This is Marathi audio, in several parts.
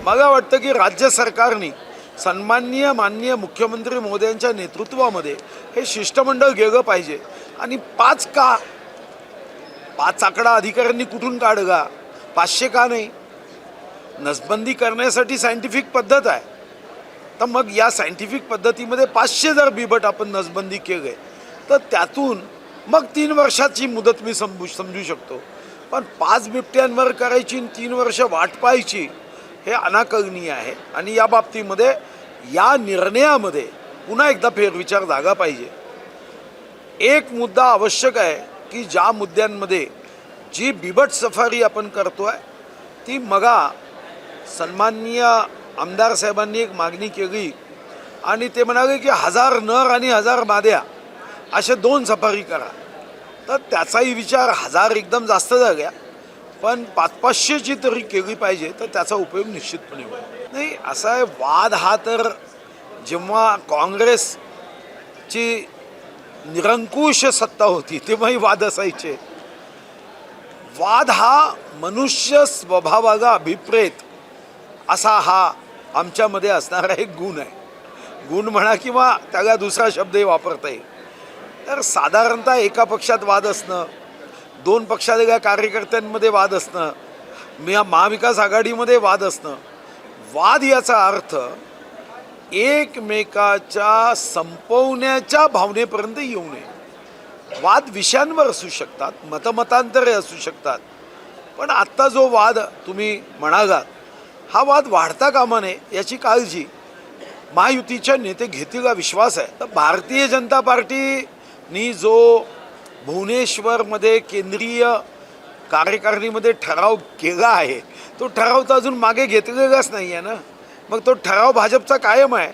मला वाटतं की राज्य सरकारने सन्माननीय माननीय मुख्यमंत्री महोदयांच्या नेतृत्वामध्ये हे शिष्टमंडळ गेलं पाहिजे। आणि 5 का 5 आकडा अधिकाऱ्यांनी कुठून काढला, 500 का नाही? नसबंदी करण्यासाठी सायंटिफिक पद्धत आहे, तर मग या सायंटिफिक पद्धतीमध्ये 500 जर बिबट आपण नसबंदी केले तर त्यातून मग 3 वर्षाची मुदत मी समजू शकतो। पण 5 बिबट्यांवर करायची 3 वर्ष वाट पाहायची हे अनाकलनीय आहे। आणि या बाबतीमध्ये या निर्णयामध्ये पुन्हा एकदा फेरविचार झाला पाहिजे। एक मुद्दा आवश्यक आहे की ज्या मुद्द्यांमध्ये जी बिबट सफारी आपण करतोय ती मगा सन्माननीय आमदार साहेबांनी एक मागणी केली आणि ते म्हणाले की 1000 नर आणि 1000 माद्या असे 2 सफारी करा। तर त्याचाही विचार 1000 एकदम जास्त झाल्या, पण 500-500ची तरी केली पाहिजे, तर त्याचा उपयोग निश्चितपणे होईल। नाही असा आहे, वाद हा तर जेव्हा काँग्रेसची निरंकुश सत्ता होती तेव्हाही वाद असायचे। वाद हा मनुष्य स्वभावाला अभिप्रेत असा हा आमच्यामध्ये असणारा एक गुण आहे। गुण म्हणा किंवा त्याला दुसरा शब्दही वापरता येईल। तर साधारणतः एका पक्षात वाद असणं, 2 पक्षातल्या कार्यकर्त्यांमध्ये वाद असणं, महाविकास आघाडीमध्ये वाद असणं, वाद याचा अर्थ एकमेकाच्या संपवण्याच्या भावनेपर्यंत येऊ नये। वाद विषयांवर असू शकतात, मतमतांतरे असू शकतात, पण आत्ता जो वाद तुम्ही म्हणालात हा वाद वाढता कामा नये याची काळजी महायुतीच्या नेते घेतील हा विश्वास आहे। तर भारतीय जनता पार्टीनी जो भुवनेश्वरमध्ये केंद्रीय कार्यकारिणीमध्ये ठराव केला आहे तो ठराव तर अजून मागे घेतलेलाच नाही आहे ना। मग तो ठराव भाजपचा कायम आहे।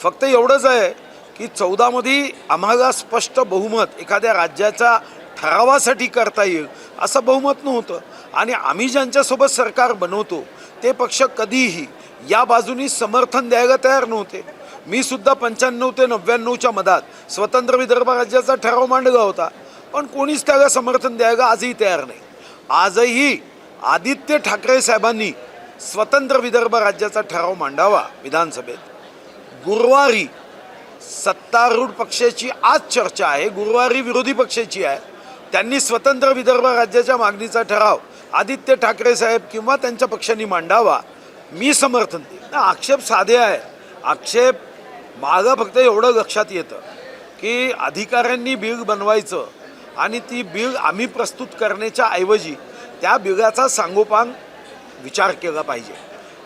फक्त एवढंच आहे की 14मध्ये आम्हाला स्पष्ट बहुमत एखाद्या राज्याच्या ठरावासाठी करता येईल असं बहुमत नव्हतं। आणि आम्ही ज्यांच्यासोबत सरकार बनवतो ते पक्ष कधीही या बाजूनी समर्थन द्यायला तयार नव्हते। मी सुद्धा 95 ते 99च्या मधात स्वतंत्र विदर्भ राज्याचा ठराव मांडला होता, पण कोणीच त्याला समर्थन द्यायला आजही तयार नाही। आजही आदित्य ठाकरे साहेबांनी स्वतंत्र विदर्भ राज्याचा ठराव मांडावा विधानसभेत। गुरुवारी सत्तारूढ पक्षाची आज चर्चा आहे, गुरुवारी विरोधी पक्षाची आहे। त्यांनी स्वतंत्र विदर्भ राज्याच्या मागणीचा ठराव आदित्य ठाकरे साहेब किंवा त्यांच्या पक्षांनी मांडावा, मी समर्थन देईन। आक्षेप साधे आहे। आक्षेप मागं फक्त एवढं लक्षात येतं की अधिकाऱ्यांनी बिल बनवायचं आणि ती बिल आम्ही प्रस्तुत करण्याच्या ऐवजी त्या बिलाचा सांगोपांग विचार केला पाहिजे।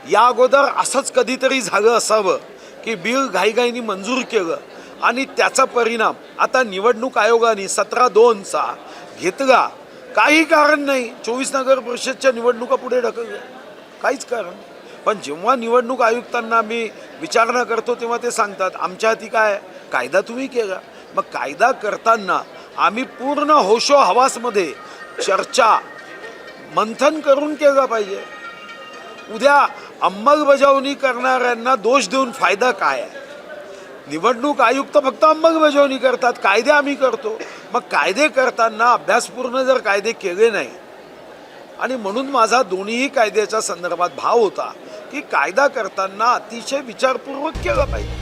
या अगोदर असंच कधीतरी झालं असावं की बिल घाईघाईने मंजूर केलं आणि त्याचा परिणाम आता निवडणूक आयोगाने 17/2चा घेतला। काही कारण नाही, 24 नगर परिषदच्या निवडणुका पुढे ढकलल्या, काहीच कारण नाही। पण जेव्हा निवडणूक आयुक्तांना मी विचारणा करतो तेव्हा ते सांगतात आमच्या हाती काय, कायदा तुम्ही केला। मग कायदा करताना आम्ही पूर्ण होशो हवासमध्ये चर्चा मंथन करून केलं पाहिजे। उद्या अंमलबजावणी करणाऱ्यांना दोष देऊन फायदा काय आहे? निवडणूक आयुक्त फक्त अंमलबजावणी करतात, कायदे आम्ही करतो। मग कायदे करताना अभ्यासपूर्ण जर कायदे केले नाही, आणि म्हणून माझा दोन्हीही कायद्याच्या संदर्भात भाव होता की कायदा करताना अतिशय विचारपूर्वक केला पाहिजे।